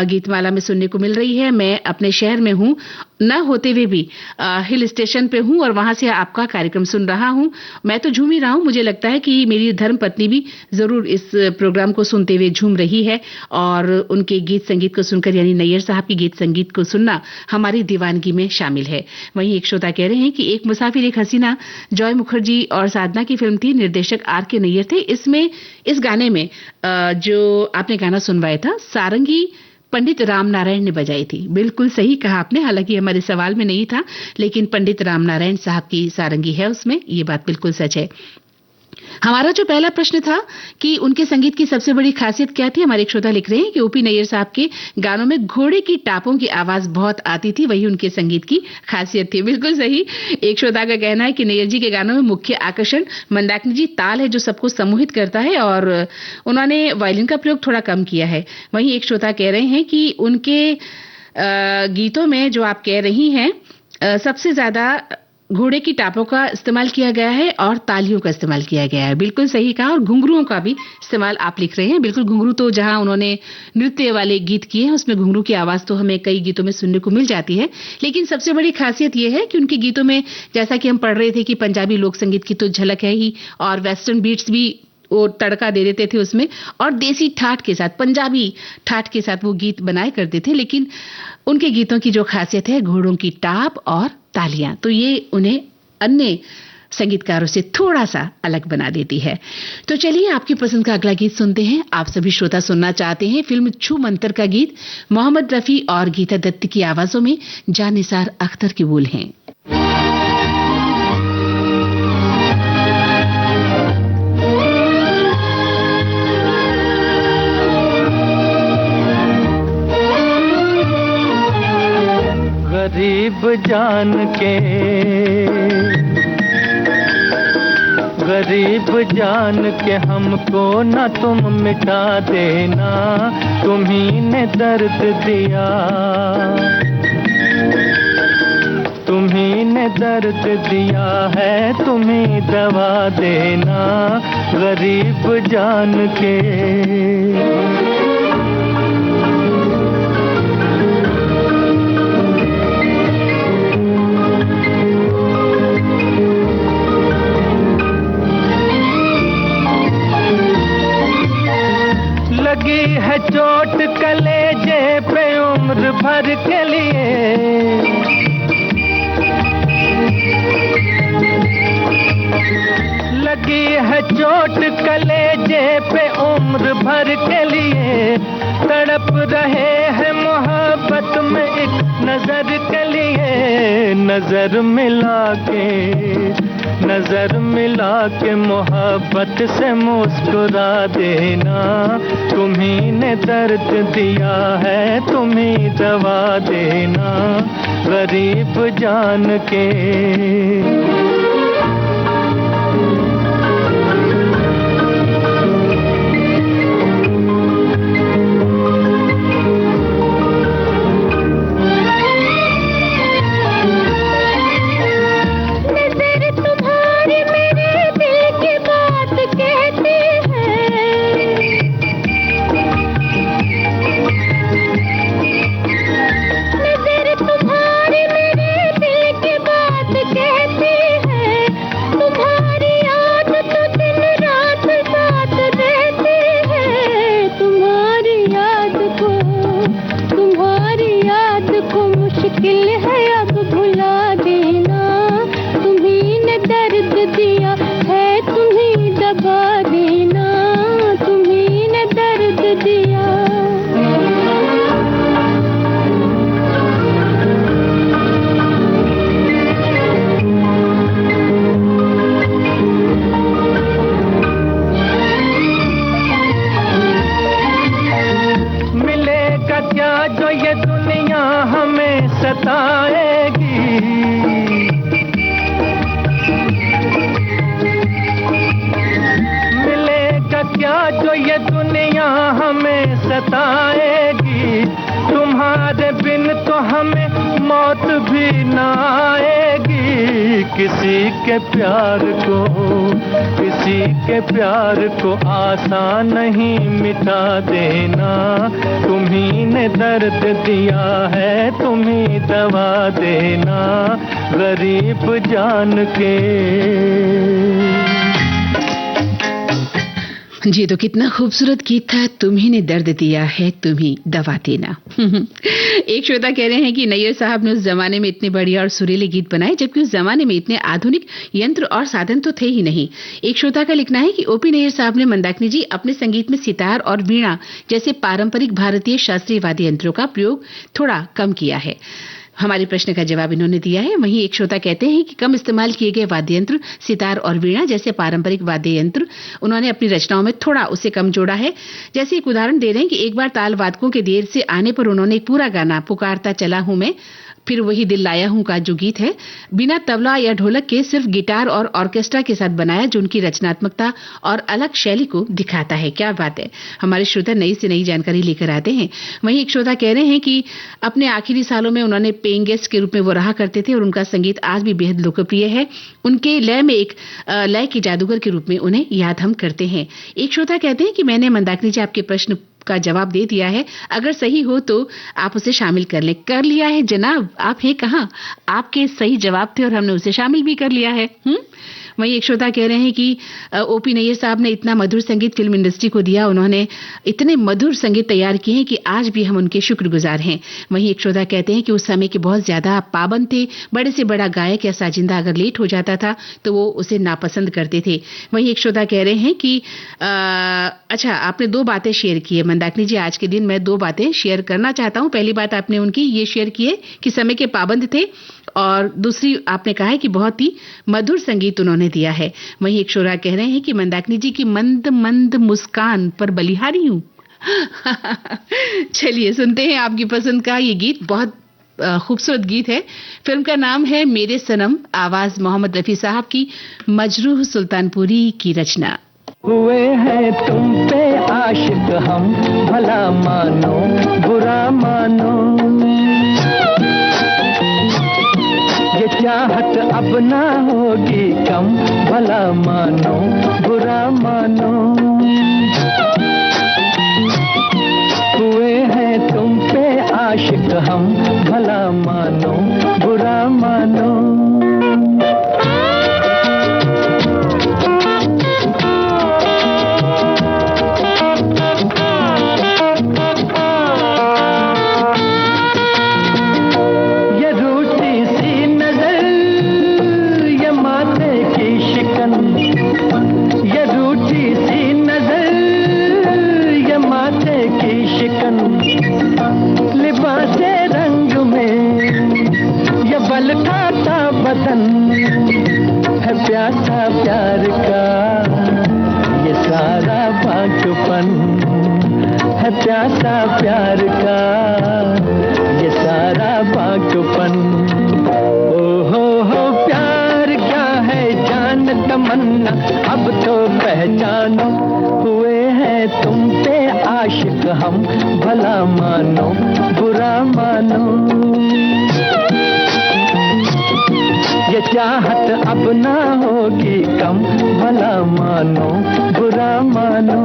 गीतमाला में सुनने को मिल रही है। मैं अपने शहर में हूँ, न होते हुए भी हिल स्टेशन पे हूँ और वहां से आपका कार्यक्रम सुन रहा हूँ। मैं तो झूम ही रहा हूँ। मुझे लगता है कि मेरी धर्म पत्नी भी जरूर इस प्रोग्राम को सुनते हुए झूम रही है और उनके गीत संगीत को सुनकर, यानी नैयर साहब की गीत संगीत को सुनना हमारी दीवानगी में शामिल है। वहीं एक श्रोता कह रहे हैं कि एक मुसाफिर एक हसीना जॉय मुखर्जी और साधना की फिल्म थी, निर्देशक आर.के. नैयर थे। इसमें इस गाने में जो आपने गाना सुनवाया था, सारंगी पंडित राम नारायण ने बजाई थी। बिल्कुल सही कहा आपने, हालांकि हमारे सवाल में नहीं था, लेकिन पंडित राम नारायण साहब की सारंगी है उसमें, ये बात बिल्कुल सच है। हमारा जो पहला प्रश्न था कि उनके संगीत की सबसे बड़ी खासियत क्या थी, हमारे एक श्रोता लिख रहे हैं कि ओपी नैयर साहब के गानों में घोड़े की टापों की आवाज बहुत आती थी, वही उनके संगीत की खासियत थी। बिल्कुल सही। एक श्रोता का कहना है कि नैयर जी के गानों में मुख्य आकर्षण मंदाकिनी जी ताल है जो सबको सम्मोहित करता है और उन्होंने वायलिन का प्रयोग थोड़ा कम किया है। वहीं एक श्रोता कह रहे हैं कि उनके गीतों में जो आप कह रही हैं सबसे ज्यादा घोड़े की टापों का इस्तेमाल किया गया है और तालियों का इस्तेमाल किया गया है। बिल्कुल सही कहा। और घुंघरुओं का भी इस्तेमाल आप लिख रहे हैं। बिल्कुल, घुंघरू तो जहां उन्होंने नृत्य वाले गीत किए हैं उसमें घुंघरू की आवाज तो हमें कई गीतों में सुनने को मिल जाती है, लेकिन सबसे बड़ी खासियत यह है कि उनके गीतों में, जैसा कि हम पढ़ रहे थे कि पंजाबी लोक संगीत की तो झलक है ही और वेस्टर्न बीट्स भी वो तड़का दे देते थे उसमें और देसी ठाठ के साथ, पंजाबी ठाठ के साथ वो गीत बनाए करते थे। लेकिन उनके गीतों की जो खासियत है घोड़ों की टाप और तालियां, तो ये उन्हें अन्य संगीतकारों से थोड़ा सा अलग बना देती है। तो चलिए आपकी पसंद का अगला गीत सुनते हैं। आप सभी श्रोता सुनना चाहते हैं फिल्म छू मंतर का गीत, मोहम्मद रफी और गीता दत्त की आवाजों में जानिसार अख्तर की बोल हैं। गरीब जान के, गरीब जान के हमको न तुम मिटा देना, तुम्ही ने दर्द दिया, तुम्ही ने दर्द दिया है, तुम्ही दवा देना, गरीब जान के। लगी है चोट कलेजे पे उम्र भर के लिए, लगी है चोट कलेजे पे उम्र भर के लिए, तड़प रहे हैं मोहब्बत में एक नजर के लिए। नजर मिला के मोहब्बत से मुस्कुरा देना। तुम्ही ने दर्द दिया है, तुम्ही दवा देना गरीब जान के। मिलेगा क्या जो ये दुनिया हमें सताएगी। तुम्हारे बिन तो हमें मौत भी ना आएगी। किसी के प्यार को आसान नहीं मिटा देना। तुम्ही ने दर्द दिया है, तुम्ही दवा देना गरीब जान के। जी तो कितना खूबसूरत गीत था। तुम्ही ने दर्द दिया है, तुम्ही दवा देना। एक श्रोता कह रहे हैं कि नैयर साहब ने उस जमाने में इतने बढ़िया और सुरीले गीत बनाए, जबकि उस जमाने में इतने आधुनिक यंत्र और साधन तो थे ही नहीं। एक श्रोता का लिखना है कि ओपी नैयर साहब ने मंदाकिनी जी अपने संगीत में सितार और वीणा जैसे पारंपरिक भारतीय शास्त्रीय वाद्य यंत्रों का प्रयोग थोड़ा कम किया है। हमारे प्रश्न का जवाब इन्होंने दिया है। वहीं एक श्रोता कहते हैं कि कम इस्तेमाल किए गए वाद्य यंत्र सितार और वीणा जैसे पारंपरिक वाद्य यंत्र उन्होंने अपनी रचनाओं में थोड़ा उसे कम जोड़ा है। जैसे एक उदाहरण दे रहे हैं कि एक बार ताल वादकों के देर से आने पर उन्होंने एक पूरा गाना पुकारता चला हूं मैं फिर वही दिल लाया हूं का जो गीत है बिना तबला या ढोलक के सिर्फ गिटार और ऑर्केस्ट्रा के साथ बनाया, जो उनकी रचनात्मकता और अलग शैली को दिखाता है। क्या बात है। हमारे श्रोता नई से नई जानकारी लेकर आते हैं। वहीं एक श्रोता कह रहे हैं कि अपने आखिरी सालों में उन्होंने पेइंग गेस्ट के रूप में वो रहा करते थे और उनका संगीत आज भी बेहद लोकप्रिय है। उनके लय में एक लय के जादूगर के रूप में उन्हें याद हम करते हैं। एक श्रोता कहते हैं कि मैंने मंदाकिनी जी आपके प्रश्न का जवाब दे दिया है, अगर सही हो तो आप उसे शामिल कर लें। कर लिया है जनाब, आप हैं कहाँ? आपके सही जवाब थे और हमने उसे शामिल भी कर लिया है। वहीं एक श्रोता कह रहे हैं कि ओपी नैयर साहब ने इतना मधुर संगीत फिल्म इंडस्ट्री को दिया, उन्होंने इतने मधुर संगीत तैयार किए हैं कि आज भी हम उनके शुक्रगुजार हैं। वहीं एक श्रोता कहते हैं कि उस समय के बहुत ज्यादा पाबंद थे, बड़े से बड़ा गायक या साजिंदा अगर लेट हो जाता था तो वो उसे नापसंद करते थे। वहीं एक श्रोता कह रहे हैं कि अच्छा आपने दो बातें शेयर की है मंदाकिनी जी, आज के दिन मैं दो बातें शेयर करना चाहता हूँ। पहली बात आपने उनकी ये शेयर की है कि समय के पाबंद थे और दूसरी आपने कहा है कि बहुत ही मधुर संगीत उन्होंने दिया है। वहीं एक श्रोता कह रहे हैं कि मंदाकिनी जी की मंद मंद मुस्कान पर बलिहारी हूं। चलिए सुनते हैं आपकी पसंद का ये गीत, बहुत खूबसूरत गीत है। फिल्म का नाम है मेरे सनम, आवाज मोहम्मद रफी साहब की, मजरूह सुल्तानपुरी की रचना। हुए हैं तुम पे आशिक हम, भला मानो बुरा मानो, ये चाहत अब ना होगी कम, भला मानो बुरा मानो। हुए हैं तुम पे आशिक हम, भला मानो बुरा मानो। प्यासा प्यार का ये सारा बांझपन है, प्यासा प्यार का ये सारा बांझपन। ओ हो प्यार क्या है जान तमन्ना, अब तो पहचानो, हुए हैं तुम पे आशिक हम, भला मानो बुरा मानो। ये चाहत अब ना होगी कम, भला मानो बुरा मानो।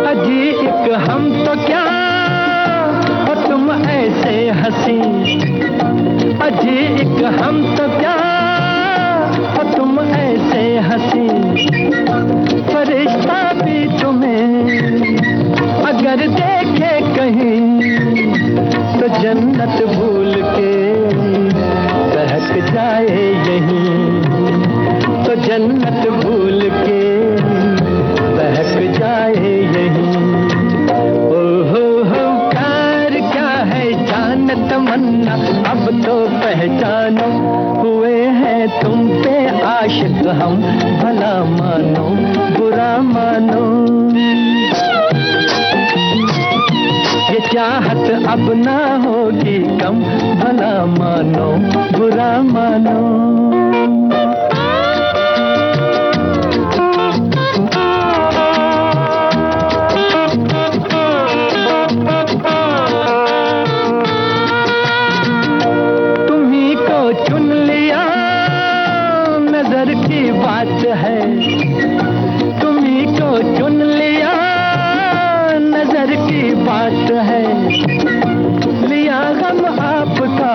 अजी एक हम तो क्या और तुम ऐसे हंसी, अजी एक हम तो क्या और तुम ऐसे हंसी, फरिश्ता भी तुम्हें अगर देखे कहीं तो जन्नत भूल के बहक जाए यहीं, तो जन्नत भूल के बहक जाए यहीं। ओ हो प्यार क्या है जान तमन्ना, अब तो पहचानो, हुए हैं तुम पे आशिक हम, भला मानो बुरा मानो। ये चाहत अब ना होगी कम, भला मानो बुरा मानो। तुम्ही को चुन लिया नजर की बात है, तुम्ही को चुन लिया नजर की बात है, लिया गम आपका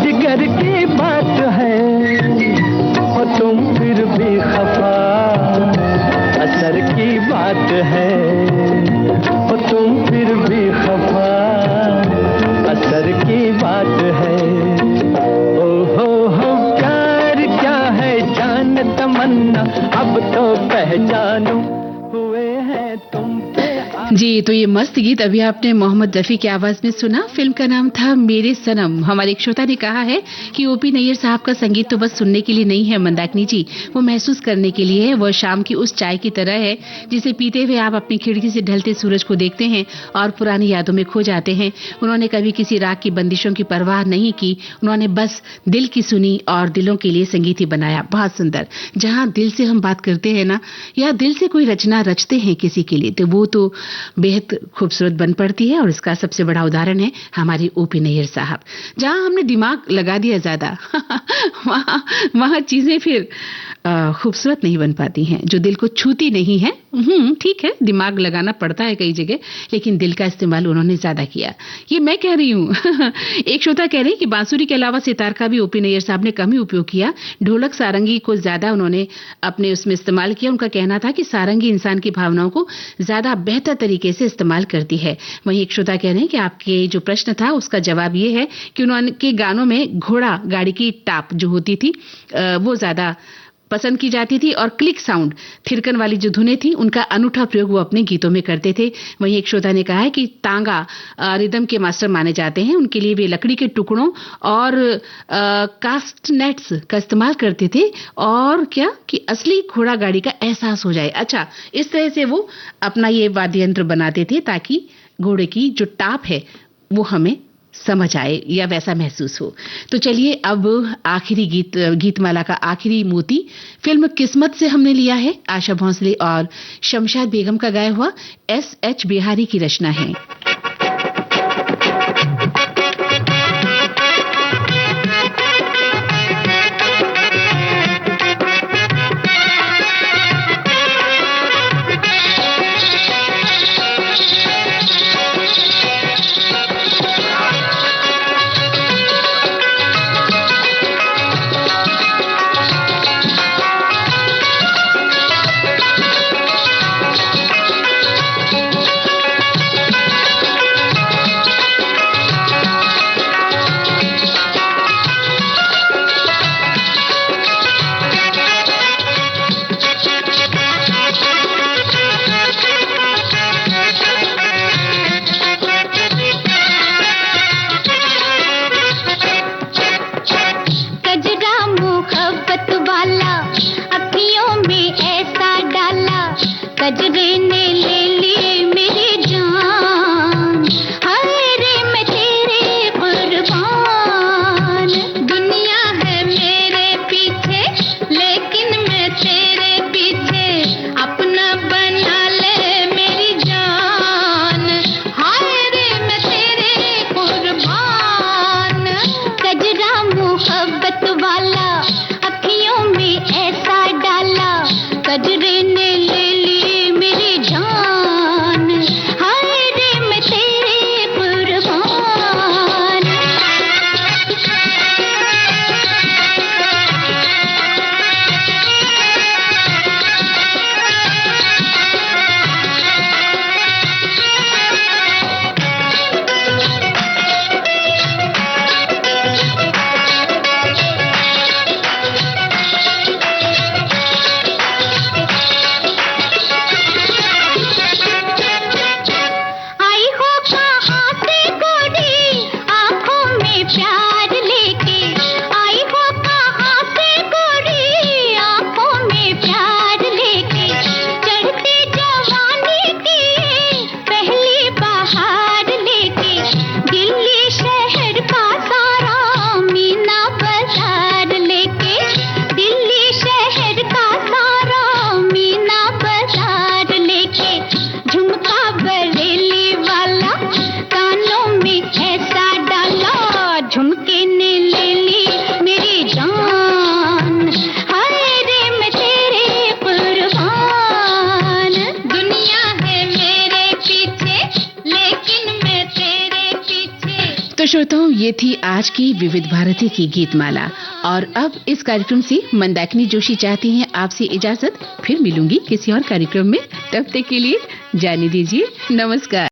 जिगर की बात है, और तुम फिर भी खफा असर की बात है, और तुम फिर भी खफा असर की बात है। ओ हो प्यार क्या है जान तमन्ना, अब तो पहचानो, हुए हैं तुम पे। जी, तो ये मस्त गीत अभी आपने मोहम्मद रफी की आवाज में सुना। फिल्म का नाम था मेरे सनम। हमारे एक श्रोता ने कहा है कि ओपी नैयर साहब का संगीत तो बस सुनने के लिए नहीं है मंदाकिनी जी, वो महसूस करने के लिए है। वह शाम की उस चाय की तरह है जिसे पीते हुए आप अपनी खिड़की से ढलते सूरज को देखते हैं और पुरानी यादों में खो जाते हैं। उन्होंने कभी किसी राग की बंदिशों की परवाह नहीं की, उन्होंने बस दिल की सुनी और दिलों के लिए संगीत ही बनाया। बहुत सुंदर। जहां दिल से हम बात करते हैं ना, या दिल से कोई रचना रचते हैं किसी के लिए, तो वो तो बेहद खूबसूरत बन पड़ती है। और इसका सबसे बड़ा उदाहरण है हमारे ओपी नैयर साहब। जहां हमने दिमाग लगा दिया ज्यादा वहां चीजें फिर खूबसूरत नहीं बन पाती हैं, जो दिल को छूती नहीं है। ठीक है, दिमाग लगाना पड़ता है कई जगह, लेकिन दिल का इस्तेमाल उन्होंने ज्यादा किया, ये मैं कह रही हूँ। एक श्रोता कह रहे हैं कि बांसुरी के अलावा सितार का भी ओपी नैयर साहब ने कम ही उपयोग किया, ढोलक सारंगी को ज्यादा उन्होंने अपने उसमें इस्तेमाल किया। उनका कहना था कि सारंगी इंसान की भावनाओं को ज्यादा बेहतर तरीके से इस्तेमाल करती है। वहीं एक श्रोता कह रहे हैं कि आपके जो प्रश्न था उसका जवाब ये है कि उन्होंने गानों में घोड़ा गाड़ी की टाप जो होती थी वो ज्यादा पसंद की जाती थी, और क्लिक साउंड थिरकन वाली जो धुनें थी उनका अनूठा प्रयोग वो अपने गीतों में करते थे। वहीं एक श्रोता ने कहा है कि तांगा रिदम के मास्टर माने जाते हैं, उनके लिए वे लकड़ी के टुकड़ों और कास्ट नेट्स का इस्तेमाल करते थे, और क्या कि असली घोड़ा गाड़ी का एहसास हो जाए। अच्छा, इस तरह से वो अपना ये वाद्य यंत्र बनाते थे ताकि घोड़े की जो टाप है वो हमें समझ आए या वैसा महसूस हो। तो चलिए अब आखिरी गीतमाला का आखिरी मोती फिल्म किस्मत से हमने लिया है। आशा भोंसले और शमशाद बेगम का गाया हुआ S.H. बिहारी की रचना है। तो श्रोताओं, ये थी आज की विविध भारती की गीतमाला। और अब इस कार्यक्रम से मंदाकिनी जोशी चाहती हैं आपसे इजाजत। फिर मिलूंगी किसी और कार्यक्रम में, तब तक के लिए जाने दीजिए, नमस्कार।